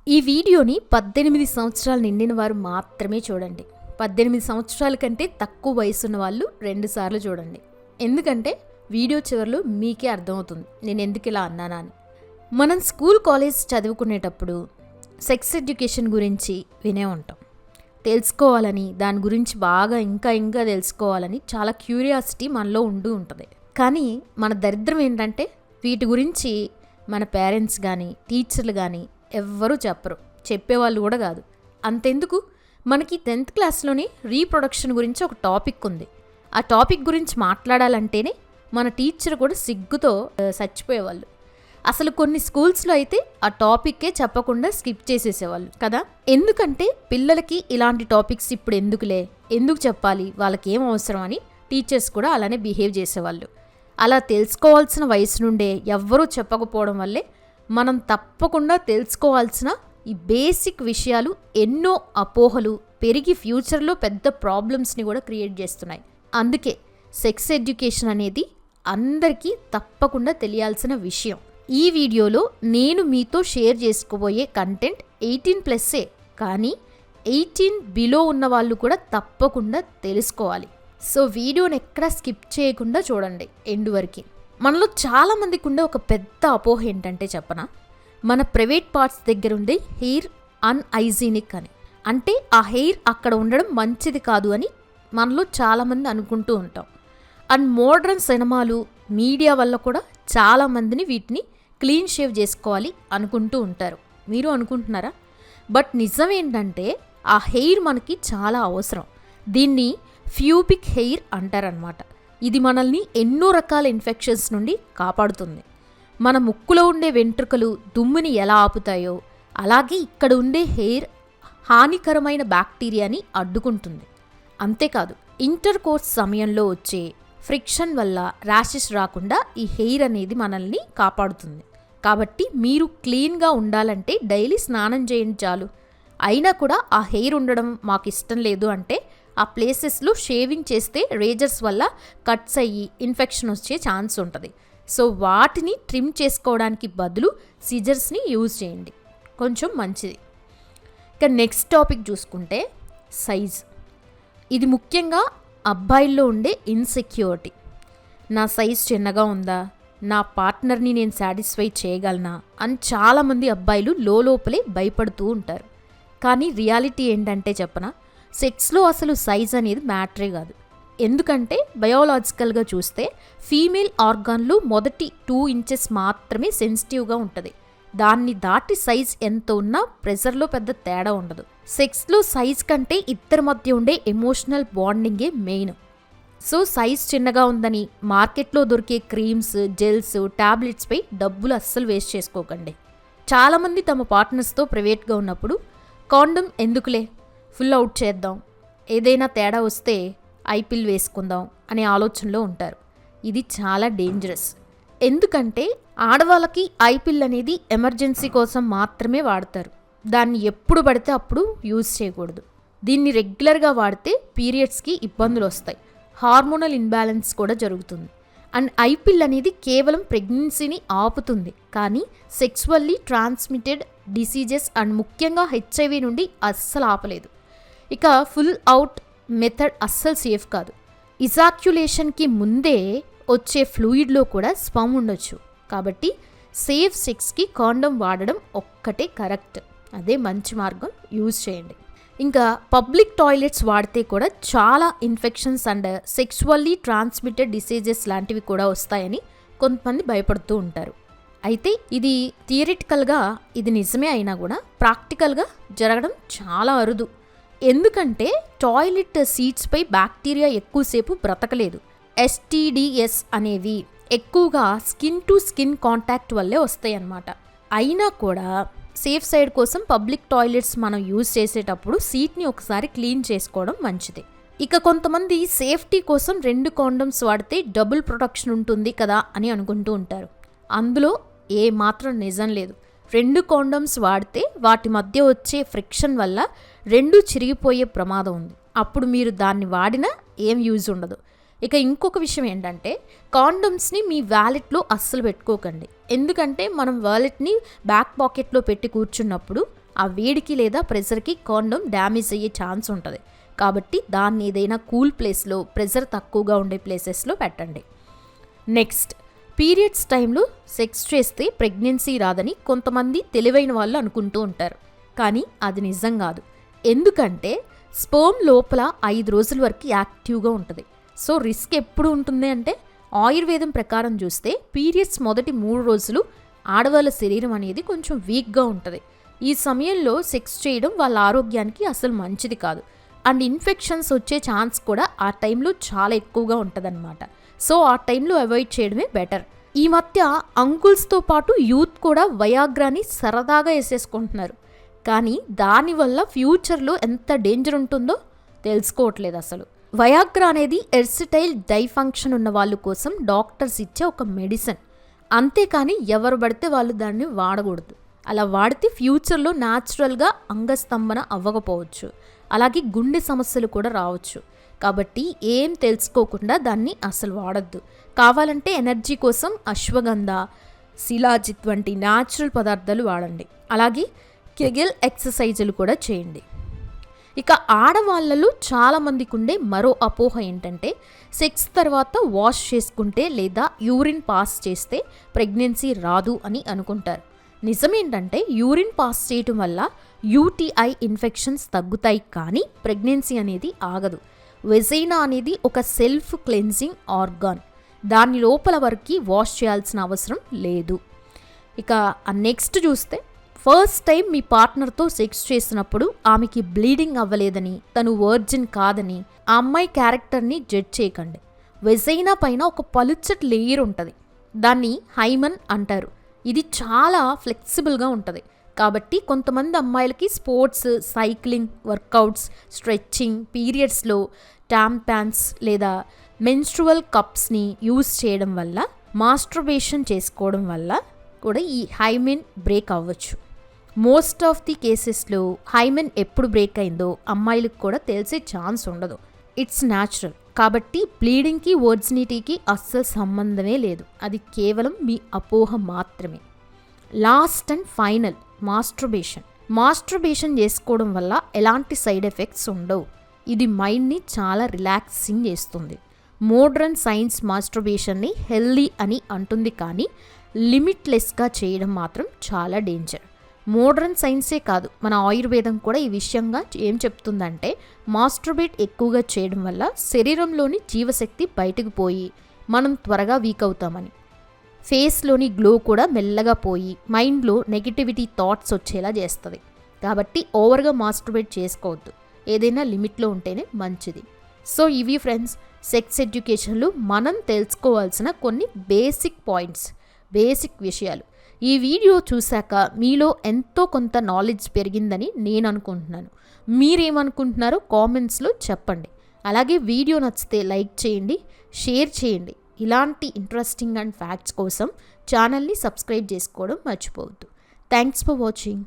ఈ వీడియోని 18 సంవత్సరాలు నిండిన వారు మాత్రమే చూడండి. 18 సంవత్సరాల కంటే తక్కువ వయసున్న వాళ్ళు 2 సార్లు చూడండి. ఎందుకంటే వీడియో చివరిలో మీకే అర్థమవుతుంది నేను ఎందుకు ఇలా అన్నానా అని. మనం స్కూల్ కాలేజ్ చదువుకునేటప్పుడు సెక్స్ ఎడ్యుకేషన్ గురించి వినే ఉంటాం. తెలుసుకోవాలని, దాని గురించి బాగా ఇంకా తెలుసుకోవాలని చాలా క్యూరియాసిటీ మనలో ఉంటుంది. కానీ మన దరిద్రం ఏంటంటే వీటి గురించి మన పేరెంట్స్ కానీ టీచర్లు కానీ ఎవ్వరూ చెప్పరు, చెప్పేవాళ్ళు కూడా కాదు. అంతెందుకు, మనకి 10th క్లాస్లోనే రీప్రొడక్షన్ గురించి ఒక టాపిక్ ఉంది. ఆ టాపిక్ గురించి మాట్లాడాలంటేనే మన టీచర్ కూడా సిగ్గుతో చచ్చిపోయేవాళ్ళు. అసలు కొన్ని స్కూల్స్లో అయితే ఆ టాపిక్కే చెప్పకుండా స్కిప్ చేసేసేవాళ్ళు కదా. ఎందుకంటే పిల్లలకి ఇలాంటి టాపిక్స్ ఇప్పుడు ఎందుకు చెప్పాలి, వాళ్ళకి ఏం అవసరం అని టీచర్స్ కూడా అలానే బిహేవ్ చేసేవాళ్ళు. అలా తెలుసుకోవాల్సిన వయసు నుండే ఎవ్వరూ చెప్పకపోవడం వల్లే మనం తప్పకుండా తెలుసుకోవాల్సిన ఈ బేసిక్ విషయాలు ఎన్నో అపోహలు పెరిగి ఫ్యూచర్లో పెద్ద ప్రాబ్లమ్స్ని కూడా క్రియేట్ చేస్తున్నాయి. అందుకే సెక్స్ ఎడ్యుకేషన్ అనేది అందరికీ తప్పకుండా తెలియాల్సిన విషయం. ఈ వీడియోలో నేను మీతో షేర్ చేసుకోబోయే కంటెంట్ 18+, కానీ 18 బిలో ఉన్న వాళ్ళు కూడా తప్పకుండా తెలుసుకోవాలి. సో వీడియోని ఎక్కడా స్కిప్ చేయకుండా చూడండి ఎండ్ వరకు. మనలో చాలామందికి ఉండే ఒక పెద్ద అపోహ ఏంటంటే చెప్పనా, మన ప్రైవేట్ పార్ట్స్ దగ్గర ఉండే హెయిర్ అన్హైజీనిక్ అని. అంటే ఆ హెయిర్ అక్కడ ఉండడం మంచిది కాదు అని మనలో చాలామంది అనుకుంటూ ఉంటాం. అండ్ మోడ్రన్ సినిమాలు, మీడియా వల్ల కూడా చాలామందిని వీటిని క్లీన్ షేవ్ చేసుకోవాలి అనుకుంటూ ఉంటారు. మీరు అనుకుంటున్నారా? బట్ నిజం ఏంటంటే ఆ హెయిర్ మనకి చాలా అవసరం. దీన్ని ఫ్యూబిక్ హెయిర్ అంటారనమాట. ఇది మనల్ని ఎన్నో రకాల ఇన్ఫెక్షన్స్ నుండి కాపాడుతుంది. మన ముక్కులో ఉండే వెంట్రుకలు దుమ్ముని ఎలా ఆపుతాయో అలాగే ఇక్కడ ఉండే హెయిర్ హానికరమైన బ్యాక్టీరియాని అడ్డుకుంటుంది. అంతేకాదు, ఇంటర్ కోర్స్ సమయంలో వచ్చే ఫ్రిక్షన్ వల్ల ర్యాషెస్ రాకుండా ఈ హెయిర్ అనేది మనల్ని కాపాడుతుంది. కాబట్టి మీరు క్లీన్గా ఉండాలంటే డైలీ స్నానం చేయండి చాలు. అయినా కూడా ఆ హెయిర్ ఉండడం మాకు ఇష్టం లేదు అంటే ఆ ప్లేసెస్లో షేవింగ్ చేస్తే రేజర్స్ వల్ల కట్స్ అయ్యి ఇన్ఫెక్షన్ వచ్చే ఛాన్స్ ఉంటుంది. సో వాటిని ట్రిమ్ చేసుకోవడానికి బదులు సిజర్స్ని యూజ్ చేయండి, కొంచెం మంచిది. ఇక నెక్స్ట్ టాపిక్ చూసుకుంటే సైజ్. ఇది ముఖ్యంగా అబ్బాయిల్లో ఉండే ఇన్సెక్యూరిటీ. నా సైజ్ చిన్నగా ఉందా, నా పార్ట్నర్ని నేను సాటిస్ఫై చేయగలనా అని చాలామంది అబ్బాయిలు లోపలే భయపడుతూ ఉంటారు. కానీ రియాలిటీ ఏంటంటే చెప్పనా, సెక్స్లో అసలు సైజ్ అనేది మ్యాటరే కాదు. ఎందుకంటే బయోలాజికల్గా చూస్తే ఫీమేల్ ఆర్గాన్లు మొదటి 2 ఇంచెస్ మాత్రమే సెన్సిటివ్గా ఉంటుంది. దాన్ని దాటి సైజ్ ఎంత ఉన్నా ప్రెషర్లో పెద్ద తేడా ఉండదు. సెక్స్లో సైజ్ కంటే ఇద్దరి మధ్య ఉండే ఎమోషనల్ బాండింగే మెయిన్. సో సైజ్ చిన్నగా ఉందని మార్కెట్లో దొరికే క్రీమ్స్, జెల్స్, ట్యాబ్లెట్స్పై డబ్బులు అస్సలు వేస్ట్ చేసుకోకండి. చాలామంది తమ పార్ట్నర్స్తో ప్రైవేట్గా ఉన్నప్పుడు కాండమ్ ఎందుకులే, ఫుల్ అవుట్ చేద్దాం, ఏదైనా తేడా వస్తే ఐపిల్ వేసుకుందాం అనే ఆలోచనలో ఉంటారు. ఇది చాలా డేంజరస్. ఎందుకంటే ఆడవాళ్ళకి ఐపిల్ అనేది ఎమర్జెన్సీ కోసం మాత్రమే వాడతారు. దాన్ని ఎప్పుడు పడితే అప్పుడు యూజ్ చేయకూడదు. దీన్ని రెగ్యులర్గా వాడితే పీరియడ్స్కి ఇబ్బందులు వస్తాయి, హార్మోనల్ ఇన్బ్యాలెన్స్ కూడా జరుగుతుంది. అండ్ ఐపిల్ అనేది కేవలం ప్రెగ్నెన్సీని ఆపుతుంది, కానీ సెక్సువల్లీ ట్రాన్స్మిటెడ్ డిసీజెస్ అండ్ ముఖ్యంగా హెచ్ఐవి నుండి అస్సలు ఆపలేదు. ఇక ఫుల్ అవుట్ మెథడ్ అస్సలు సేఫ్ కాదు. ఇజాక్యులేషన్కి ముందే వచ్చే ఫ్లూయిడ్లో కూడా స్పర్మ్ ఉండొచ్చు. కాబట్టి సేఫ్ సెక్స్కి కాండమ్ వాడడం ఒక్కటే కరెక్ట్, అదే మంచి మార్గం, యూజ్ చేయండి. ఇంకా పబ్లిక్ టాయిలెట్స్ వాడితే కూడా చాలా infections and sexually transmitted diseases లాంటివి కూడా వస్తాయని కొంతమంది భయపడుతూ ఉంటారు. అయితే ఇది థియరిటికల్గా ఇది నిజమే అయినా కూడా ప్రాక్టికల్గా జరగడం చాలా అరుదు. ఎందుకంటే టాయిలెట్ సీట్స్పై బ్యాక్టీరియా ఎక్కువసేపు బ్రతకలేదు. ఎస్టీడీఎస్ అనేవి ఎక్కువగా స్కిన్ టు స్కిన్ కాంటాక్ట్ వల్లే వస్తాయి అన్నమాట. అయినా కూడా సేఫ్ సైడ్ కోసం పబ్లిక్ టాయిలెట్స్ మనం యూజ్ చేసేటప్పుడు సీట్ని ఒకసారి క్లీన్ చేసుకోవడం మంచిది. ఇక కొంతమంది సేఫ్టీ కోసం 2 కాండమ్స్ వాడితే డబుల్ ప్రొటెక్షన్ ఉంటుంది కదా అని అనుకుంటూ ఉంటారు. అందులో ఏ మాత్రం నిజం లేదు. 2 కాండమ్స్ వాడితే వాటి మధ్య వచ్చే ఫ్రిక్షన్ వల్ల 2 చిరిగిపోయే ప్రమాదం ఉంది. అప్పుడు మీరు దాన్ని వాడినా ఏం యూజ్ ఉండదు. ఇక ఇంకొక విషయం ఏంటంటే కాండమ్స్ని మీ వ్యాలెట్లో అస్సలు పెట్టుకోకండి. ఎందుకంటే మనం వ్యాలెట్ని బ్యాక్ పాకెట్లో పెట్టి కూర్చున్నప్పుడు ఆ వేడికి లేదా ప్రెషర్కి కాండోమ్ డ్యామేజ్ అయ్యే ఛాన్స్ ఉంటుంది. కాబట్టి దాన్ని ఏదైనా కూల్ ప్లేస్లో, ప్రెషర్ తక్కువగా ఉండే ప్లేసెస్లో పెట్టండి. నెక్స్ట్, పీరియడ్స్ టైంలో సెక్స్ చేస్తే ప్రెగ్నెన్సీ రాదని కొంతమంది తెలివైన వాళ్ళు అనుకుంటూ ఉంటారు. కానీ అది నిజం కాదు. ఎందుకంటే స్పర్మ్ లోపల 5 రోజుల వరకు యాక్టివ్గా ఉంటుంది. సో రిస్క్ ఎప్పుడు ఉంటుంది అంటే, ఆయుర్వేదం ప్రకారం చూస్తే పీరియడ్స్ మొదటి 3 రోజులు ఆడవాళ్ళ శరీరం అనేది కొంచెం వీక్గా ఉంటుంది. ఈ సమయంలో సెక్స్ చేయడం వాళ్ళ ఆరోగ్యానికి అసలు మంచిది కాదు. అండ్ ఇన్ఫెక్షన్స్ వచ్చే ఛాన్స్ కూడా ఆ టైంలో చాలా ఎక్కువగా ఉంటుందన్నమాట. సో ఆ టైంలో అవాయిడ్ చేయడమే బెటర్. ఈ మధ్య అంకుల్స్తో పాటు యూత్ కూడా వయాగ్రాని సరదాగా వేసేసుకుంటున్నారు. కానీ దానివల్ల ఫ్యూచర్లో ఎంత డేంజర్ ఉంటుందో తెలుసుకోవట్లేదు అసలు. వయాగ్రా అనేది ఎర్సిటైల్ డైఫంక్షన్ ఉన్న వాళ్ళ కోసం డాక్టర్స్ ఇచ్చే ఒక మెడిసిన్. అంతేకాని ఎవరు పడితే వాళ్ళు దాన్ని వాడకూడదు. అలా వాడితే ఫ్యూచర్లో న్యాచురల్గా అంగస్తంభన అవ్వకపోవచ్చు. అలాగే గుండె సమస్యలు కూడా రావచ్చు. కాబట్టి ఏం తెలుసుకోకుండా దాన్ని అసలు వాడద్దు. కావాలంటే ఎనర్జీ కోసం అశ్వగంధ, శిలాజిత్ వంటి న్యాచురల్ పదార్థాలు వాడండి. అలాగే కెగెల్ ఎక్సర్సైజులు కూడా చేయండి. ఇక ఆడవాళ్ళలో చాలామందికి ఉండే మరో అపోహ ఏంటంటే, సెక్స్ తర్వాత వాష్ చేసుకుంటే లేదా యూరిన్ పాస్ చేస్తే ప్రెగ్నెన్సీ రాదు అని అనుకుంటారు. నిజమేంటంటే యూరిన్ పాస్ చేయటం వల్ల యూటీఐ ఇన్ఫెక్షన్స్ తగ్గుతాయి, కానీ ప్రెగ్నెన్సీ అనేది ఆగదు. వెజైనా అనేది ఒక సెల్ఫ్ క్లెన్జింగ్ ఆర్గాన్. దాని లోపల వరకు వాష్ చేయాల్సిన అవసరం లేదు. ఇక నెక్స్ట్ చూస్తే, ఫస్ట్ టైం మీ పార్ట్నర్తో సెక్స్ చేసినప్పుడు ఆమెకి బ్లీడింగ్ అవ్వలేదని, తను వర్జిన్ కాదని ఆ అమ్మాయి క్యారెక్టర్ని జడ్జ్ చేయకండి. వెజైనా పైన ఒక పలుచటి లేయర్ ఉంటుంది. దాన్ని హైమన్ అంటారు. ఇది చాలా ఫ్లెక్సిబుల్గా ఉంటుంది. కాబట్టి కొంతమంది అమ్మాయిలకి స్పోర్ట్స్, సైక్లింగ్, వర్కౌట్స్, స్ట్రెచ్చింగ్, పీరియడ్స్లో టాంపాన్స్ లేదా మెన్స్ట్రువల్ కప్స్ని యూజ్ చేయడం వల్ల, మాస్టర్బేషన్ చేసుకోవడం వల్ల కూడా ఈ హైమెన్ బ్రేక్ అవ్వచ్చు. మోస్ట్ ఆఫ్ ది కేసెస్లో హైమెన్ ఎప్పుడు బ్రేక్ అయిందో అమ్మాయిలకు కూడా తెలిసే ఛాన్స్ ఉండదు. It's natural. కాబట్టి బ్లీడింగ్కి, వర్జినిటీకి అస్సలు సంబంధమే లేదు. అది కేవలం మీ అపోహ మాత్రమే. లాస్ట్ అండ్ ఫైనల్, మాస్టర్బేషన్ చేసుకోవడం వల్ల ఎలాంటి సైడ్ ఎఫెక్ట్స్ ఉండవు. ఇది మైండ్ని చాలా రిలాక్సింగ్ చేస్తుంది. మోడ్రన్ సైన్స్ మాస్టర్బేషన్ని హెల్దీ అని అంటుంది, కానీ లిమిట్లెస్గా చేయడం మాత్రం చాలా డేంజర్. మోడ్రన్ సైన్సే కాదు, మన ఆయుర్వేదం కూడా ఈ విషయంగా ఏం చెప్తుందంటే, మాస్టర్బేట్ ఎక్కువగా చేయడం వల్ల శరీరంలోని జీవశక్తి బయటకు పోయి మనం త్వరగా వీక్ అవుతామని, ఫేస్లోని గ్లో కూడా మెల్లగా పోయి మైండ్లో నెగిటివిటీ థాట్స్ వచ్చేలా చేస్తుంది. కాబట్టి ఓవర్గా మాస్టర్బేట్ చేసుకోవద్దు. ఏదైనా లిమిట్లో ఉంటేనే మంచిది. సో ఇవి ఫ్రెండ్స్, సెక్స్ ఎడ్యుకేషన్లో మనం తెలుసుకోవాల్సిన కొన్ని బేసిక్ పాయింట్స్, బేసిక్ విషయాలు. ఈ వీడియో చూశాక మీలో ఎంతో కొంత నాలెడ్జ్ పెరిగిందని నేను అనుకుంటున్నాను. మీరేమనుకుంటున్నారో కామెంట్స్లో చెప్పండి. అలాగే వీడియో నచ్చితే లైక్ చేయండి, షేర్ చేయండి. ఇలాంటి ఇంట్రెస్టింగ్ అండ్ ఫ్యాక్ట్స్ కోసం ఛానల్ని సబ్స్క్రైబ్ చేసుకోవడం మర్చిపోవద్దు. Thanks for watching.